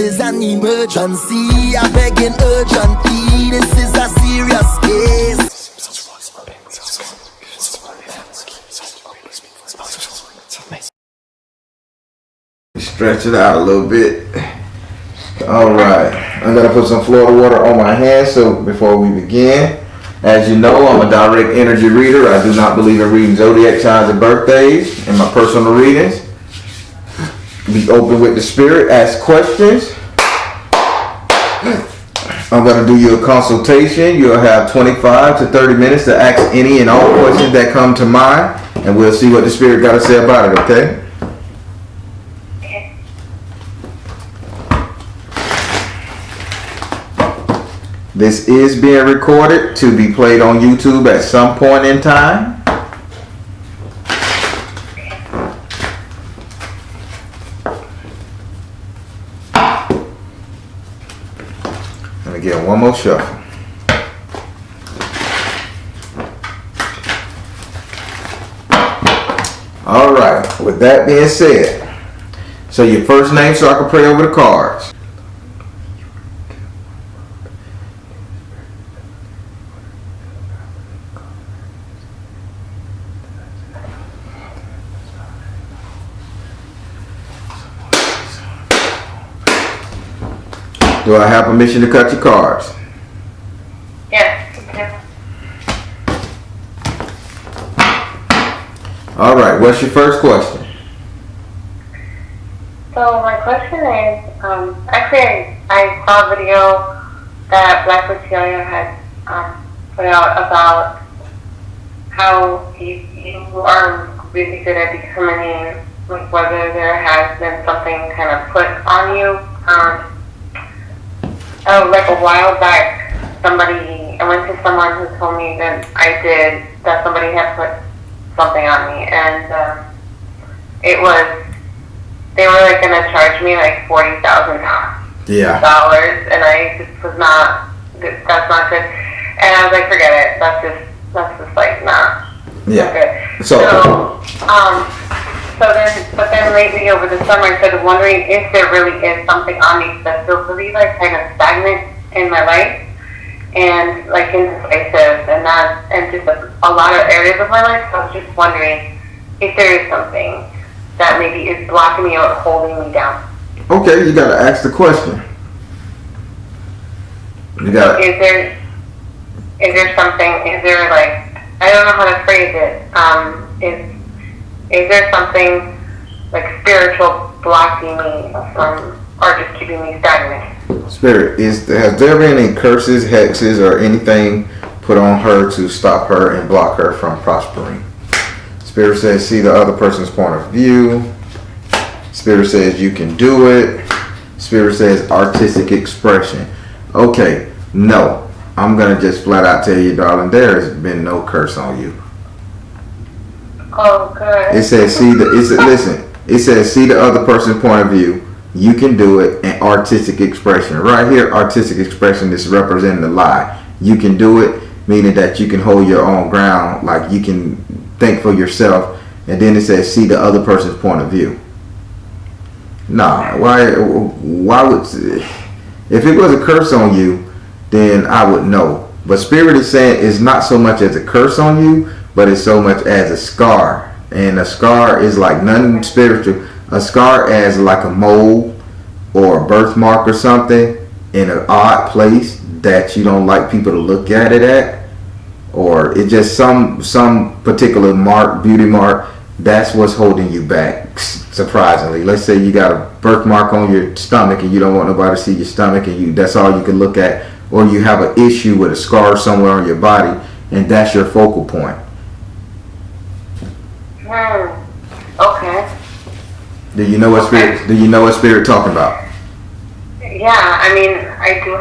is an emergency. I begging urgently. This is a serious case. Stretch it out a little bit. Alright, I'm going to put some Florida water on my hands so before we begin. As you know, I'm a direct energy reader. I do not believe in reading zodiac signs and birthdays in my personal readings. Be open with the spirit, ask questions. I'm going to do you a consultation. You'll have 25 to 30 minutes to ask any and all questions that come to mind, and we'll see what the spirit got to say about it, okay? This is being recorded to be played on YouTube at some point in time. Let me get one more shuffle. All right, with that being said, so your first name so I can pray over the cards. Do I have permission to cut your cards? Yes. All right, what's your first question? So my question is, actually I saw a video that Black Lucia had put out about how you are really good at determining like whether there has been something kind of put on you. Like a while back, I went to someone who told me that somebody had put something on me, and they were like going to charge me like $40,000. Yeah. And I just was that's not good. And I was like, forget it. That's just like not good. But then lately over the summer, I started wondering if there really is something on me that feels really like kind of stagnant in my life and like indecisive and just a lot of areas of my life. So I was just wondering if there is something that maybe is blocking me or holding me down. Okay, you gotta ask the question. Is there something? Is there like, I don't know how to phrase it. Is there something like spiritual blocking me from, or just keeping me stagnant? Spirit, has there been any curses, hexes, or anything put on her to stop her and block her from prospering? Spirit says, see the other person's point of view. Spirit says, you can do it. Spirit says, artistic expression. Okay, no. I'm going to just flat out tell you, darling, there has been no curse on you. Oh, good. It says, it says, see the other person's point of view. You can do it. And artistic expression. Right here, artistic expression is representing the lie. You can do it, meaning that you can hold your own ground, like you can think for yourself. And then it says, see the other person's point of view. Nah, why would, if it was a curse on you, then I would know. But Spirit is saying it's not so much as a curse on you, but it's so much as a scar. And a scar is like nothing spiritual. A scar as like a mole or a birthmark or something in an odd place that you don't like people to look at it at. Or it's just some particular mark, beauty mark, that's what's holding you back, surprisingly. Let's say you got a birthmark on your stomach and you don't want nobody to see your stomach and that's all you can look at. Or you have an issue with a scar somewhere on your body and that's your focal point. Okay. Do you know what spirit talking about? Yeah, I mean, I do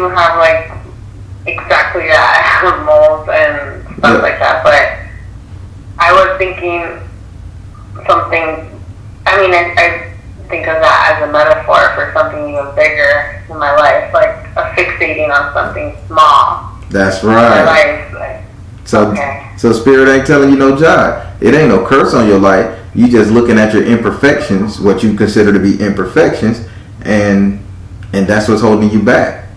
have like exactly that. I have moles and stuff like that, but I was thinking something, I mean, I think of that as a metaphor for something even bigger in my life, like a fixating on something small. That's right. In my life. So Spirit ain't telling you no jive. It ain't no curse on your life. You just looking at your imperfections, what you consider to be imperfections, and that's what's holding you back.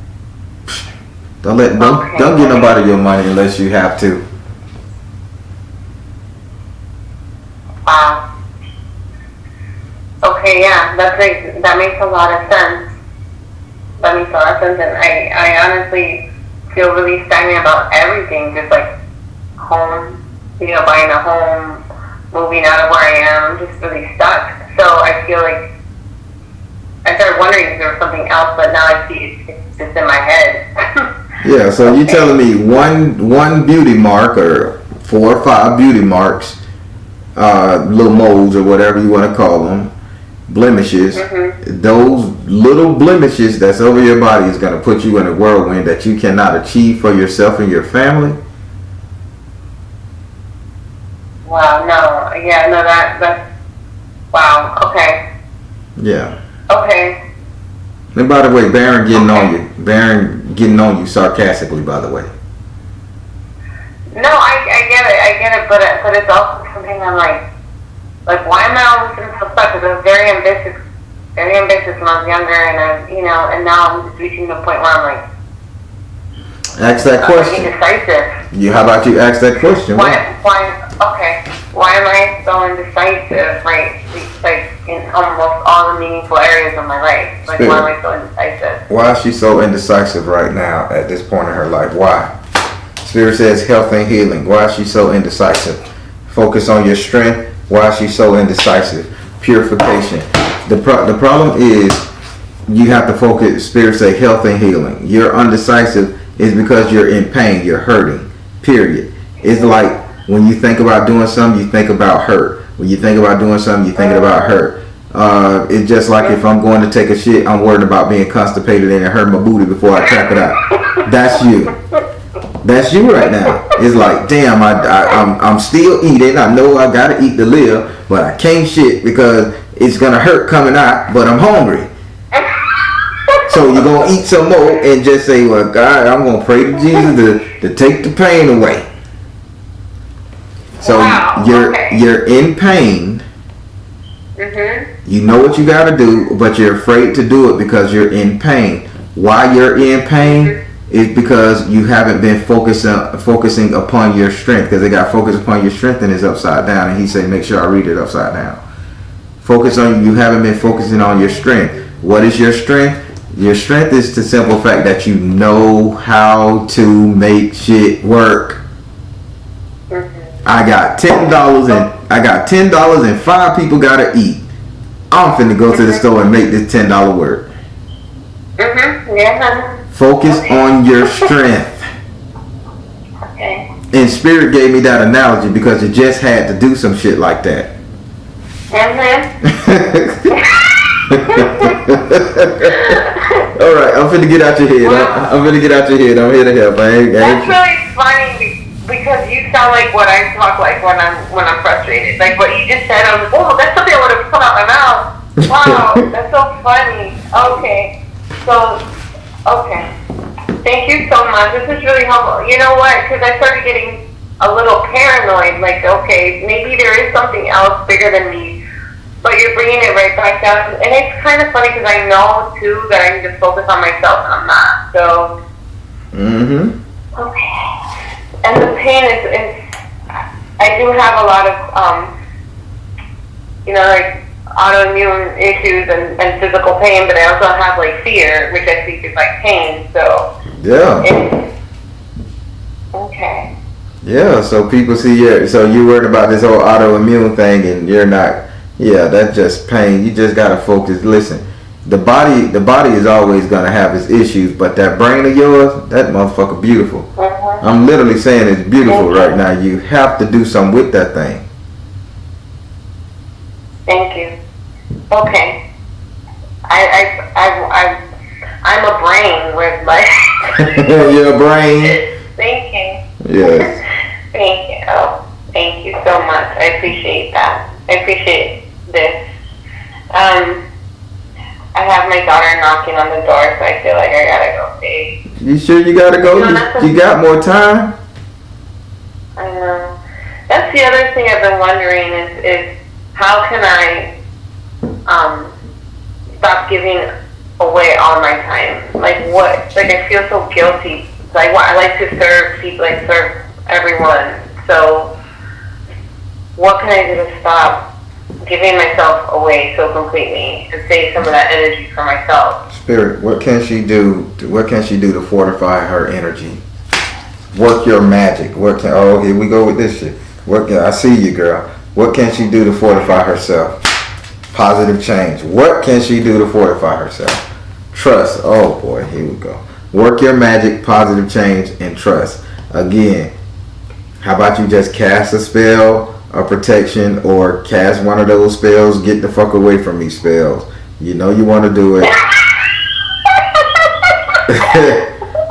Don't get nobody your money unless you have to. Wow. Okay, yeah, that makes a lot of sense. That makes a lot of sense, and I honestly feel really stagnant about everything, just like home, buying a home, moving out of where I am. I'm just really stuck. So I feel like I started wondering if there was something else, but now I see it's just in my head. Yeah, so you're telling me one beauty mark or 4 or 5 beauty marks, little moles or whatever you want to call them, blemishes, those little blemishes that's over your body is going to put you in a whirlwind that you cannot achieve for yourself and your family? Wow, no, yeah, no, that's, wow, okay. Yeah. Okay. And by the way, Baron getting on you sarcastically, by the way. No, I get it, but it's also something I'm like, why am I always feeling so stuck? Because I was very ambitious when I was younger, and and now I'm just reaching the point where I'm like, ask that question. Indecisive. How about you ask that question? Why am I so indecisive, right? Like in almost all the meaningful areas of my life. Like, why am I so indecisive? Why is she so indecisive right now at this point in her life? Why? Spirit says health and healing. Why is she so indecisive? Focus on your strength. Why is she so indecisive? Purification. The problem is you have to focus. Spirit say health and healing. You're undecisive is because you're in pain. You're hurting. Period. It's like when you think about doing something, you think about hurt. When you think about doing something, you're thinking about hurt. It's just like if I'm going to take a shit, I'm worried about being constipated and it hurt my booty before I tap it out. That's you. That's you right now. It's like, damn, I'm still eating. I know I gotta eat to live, but I can't shit because it's gonna hurt coming out, but I'm hungry. So you're gonna eat some more and just say, well, God, I'm gonna pray to Jesus to take the pain away. So you're in pain. You know what you gotta do, but you're afraid to do it because you're in pain. Why you're in pain is because you haven't been focusing upon your strength, because they got focus upon your strength and it's upside down, and he said make sure I read it upside down. You haven't been focusing on your strength. What is your strength? Your strength is the simple fact that you know how to make shit work. I got $10 and 5 people gotta eat. I'm finna go to the store and make this $10 work. Yeah. Focus on your strength. Okay. And Spirit gave me that analogy because it just had to do some shit like that. Alright, I'm finna get out your head. I'm finna get out your head. I'm here to help. That's really funny because you sound like what I talk like when I'm frustrated. Like what you just said, I was like, oh, that's something I would have put out my mouth. Wow, that's so funny. Okay. So, okay. Thank you so much. This is really helpful. You know what? Because I started getting a little paranoid. Like, okay, maybe there is something else bigger than me. But you're bringing it right back down. And it's kind of funny because I know, too, that I need to focus on myself and I'm not. So, okay. And the pain is I do have a lot of, like, autoimmune issues and physical pain, but I also have like fear, which I think is like pain. So yeah. Okay. Yeah. So people see so you're worried about this whole autoimmune thing, and you're not. Yeah, that's just pain. You just gotta focus. Listen, the body is always gonna have its issues, but that brain of yours, that motherfucker, beautiful. I'm literally saying it's beautiful right now. You have to do something with that thing. Thank you. Okay. I'm a brain with like. You're a brain. Thank you. Yes. Thank you. Oh, thank you so much. I appreciate that. I appreciate this. I have my daughter knocking on the door, so I feel like I gotta go see. You sure you gotta go? You got more time? I know. That's the other thing I've been wondering is how can I stop giving away all my time? Like what? Like I feel so guilty. Like I like to serve people, like serve everyone. So what can I do to stop giving myself away so completely and save some of that energy for myself? Spirit, what can she do? What can she do to fortify her energy? Work your magic. Oh, here we go with this shit. I see you, girl. What can she do to fortify herself? Positive change. What can she do to fortify herself? Trust. Oh boy, here we go. Work your magic, positive change, and trust. Again, how about you just cast a spell of protection or cast one of those spells, get the fuck away from me spells. You know you want to do it.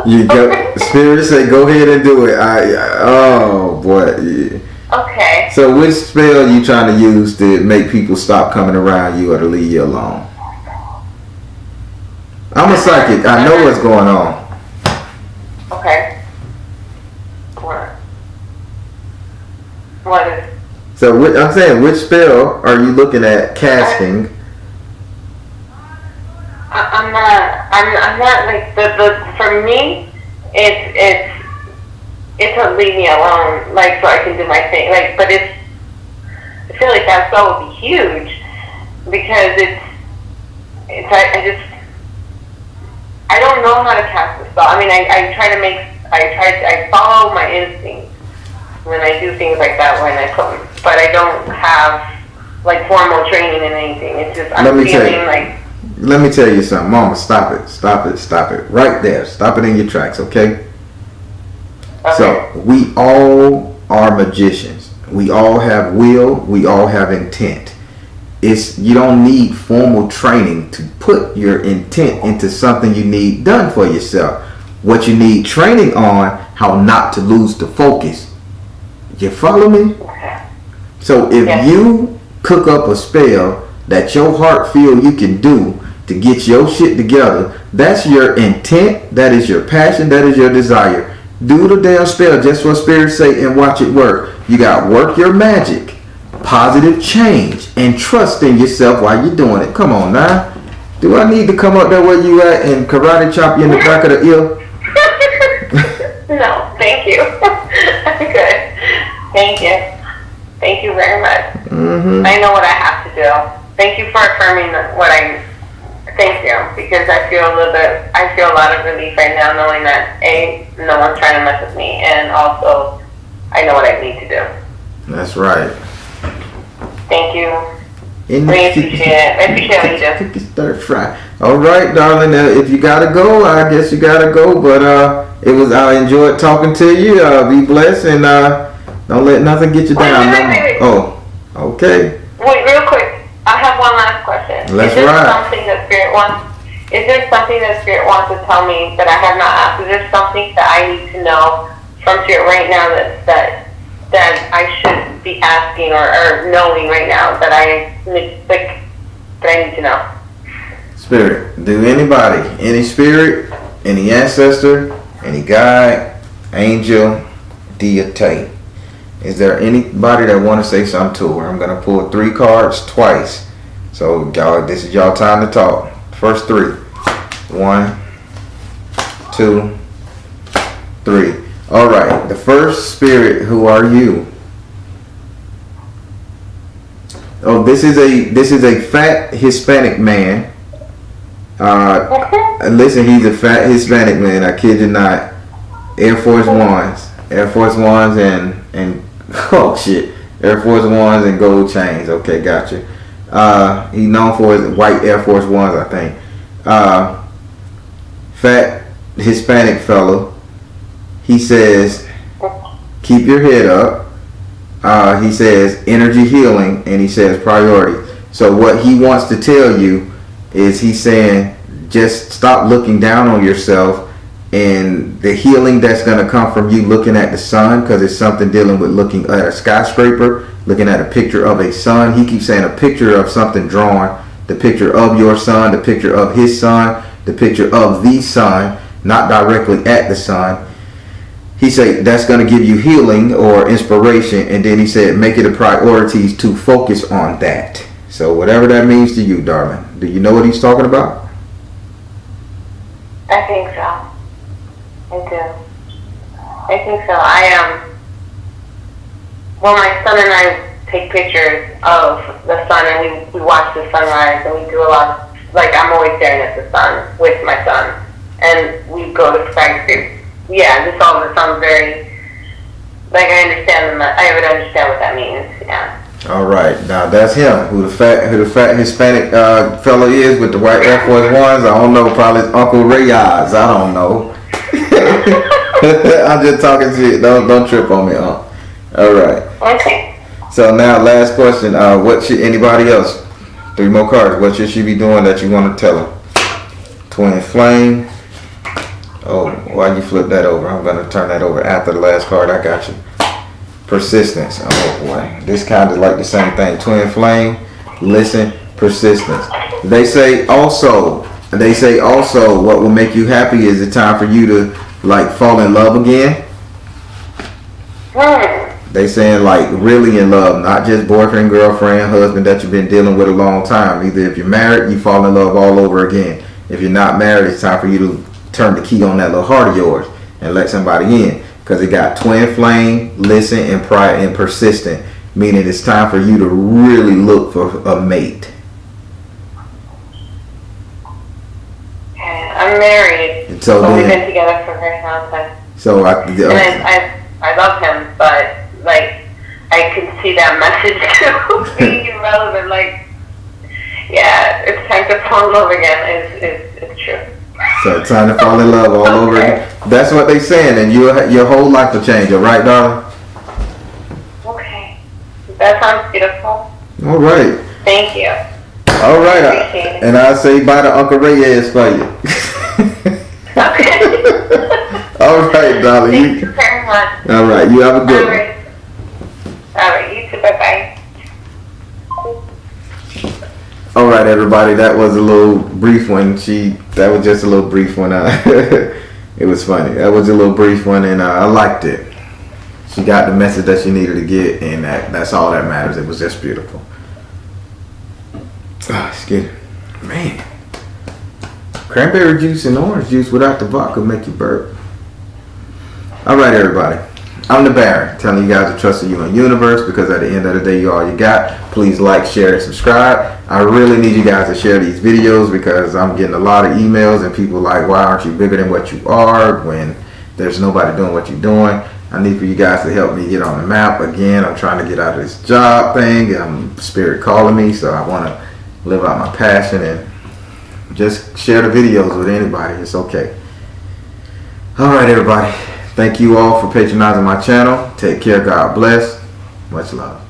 You go. Spirit say go ahead and do it. Oh boy. Yeah. Okay. So which spell you trying to use to make people stop coming around you or to leave you alone? I'm a psychic. I know what's going on. Okay. What is? So I'm saying, which spell are you looking at casting? I'm not like the for me, it's to leave me alone, like so I can do my thing. Like, but I feel like that spell would be huge because I don't know how to cast the spell. I mean, I follow my instincts when I do things like that when I come, but I don't have like formal training in anything. It's just Let me tell you something, Mama. Stop it, right there. Stop it in your tracks, okay? So we all are magicians. We all have will. We all have intent. You don't need formal training to put your intent into something you need done for yourself. What you need training on, how not to lose the focus. You follow me? So if you cook up a spell that your heart feel you can do to get your shit together, that's your intent, that is your passion, that is your desire. Do the damn spell just for Spirit sake and watch it work. You got work your magic, positive change, and trust in yourself while you're doing it. Come on now. Do I need to come up there where you at and karate chop you in the back of the ear? No, thank you. I'm good. Thank you. Thank you very much. Mm-hmm. I know what I have to do. Thank you for affirming thank you, because I feel a lot of relief right now knowing that no one's trying to mess with me, and also I know what I need to do. That's right. Thank you. Really appreciate it. I appreciate what you do. Stir fry. All right, darling. If you gotta go, I guess you gotta go. But I enjoyed talking to you. Be blessed and don't let nothing get you down. Wait. Oh, okay. Wait, real quick. I have one last question. Let's Is there ride. something that Spirit wants to tell me that I have not asked? Is there something that I need to know from Spirit right now that I should be asking or knowing right now that I need to know? Spirit. Do any spirit, any ancestor, any guide, angel, deity. Is there anybody that want to say something to her? I'm going to pull 3 cards twice. So, y'all, this is y'all time to talk. First 3. 1, 2, 3. All right. The first spirit, who are you? Oh, this is a fat Hispanic man. Listen, he's a fat Hispanic man. I kid you not. Air Force Ones and oh shit, Air Force Ones and gold chains. Okay, gotcha. He's known for his white Air Force Ones, I think. Fat Hispanic fellow. He says, keep your head up. He says energy healing, and he says priority. So what he wants to tell you is he's saying just stop looking down on yourself. And the healing that's going to come from you looking at the sun, because it's something dealing with looking at a skyscraper, looking at a picture of a sun. He keeps saying a picture of something drawn, the picture of your son, the picture of his son, the picture of the sun, not directly at the sun. he said that's going to give you healing or inspiration, and then he said make it a priority to focus on that. So whatever that means to you, darling, do you know what he's talking about? I think so. I do. I think so. Well, my son and I take pictures of the sun, and we watch the sunrise, and we do a lot. Like, I'm always staring at the sun with my son, and we go to skyscrapers. Yeah, this all sounds very, like, I would understand what that means, yeah. All right, now that's him. Who the fat Hispanic fellow is with the white Air Force Ones? I don't know. Probably it's Uncle Rayaz. I don't know. I'm just talking shit. Don't trip on me, huh? All right. Okay. So now, last question. What should anybody else? 3 more cards. What should she be doing that you want to tell her? Twin flame. Oh, why you flip that over? I'm gonna turn that over after the last card. I got you. Persistence. Oh boy, this kind of like the same thing. Twin flame. Listen. Persistence. They say also. What will make you happy is the time for you to like fall in love again. They saying like really in love, not just boyfriend, girlfriend, husband that you've been dealing with a long time. Either if you're married, you fall in love all over again. If you're not married, it's time for you to turn the key on that little heart of yours and let somebody in. Because it got twin flame, listen, and pride and persistent. Meaning it's time for you to really look for a mate. I'm married. So we've been together for a very long time. So I love him, but like I can see that message too being irrelevant. Like, yeah, it's time to fall in love again. It's true. So it's time to fall in love all over again. That's what they saying, and your whole life will change. All right, darling. Okay, that sounds beautiful. All right. Thank you. All right, Appreciate it. and I say bye to Uncle Reyes for you. Okay. All right, darling. Thank you very much. All right, you have a good one. All right, you too. Bye-bye. All right, everybody. That was a little brief one. That was just a little brief one. It was funny. That was a little brief one, and I liked it. She got the message that she needed to get, and that's all that matters. It was just beautiful. Excuse me. Man. Cranberry juice and orange juice without the vodka make you burp. All right, everybody. I'm the Baron, telling you guys to trust in you and universe, because at the end of the day, you're all you got. Please like, share, and subscribe. I really need you guys to share these videos, because I'm getting a lot of emails and people like, why aren't you bigger than what you are when there's nobody doing what you're doing? I need for you guys to help me get on the map. Again, I'm trying to get out of this job thing. Spirit calling me, so I want to live out my passion and just share the videos with anybody. It's okay. All right, everybody. Thank you all for patronizing my channel. Take care. God bless. Much love.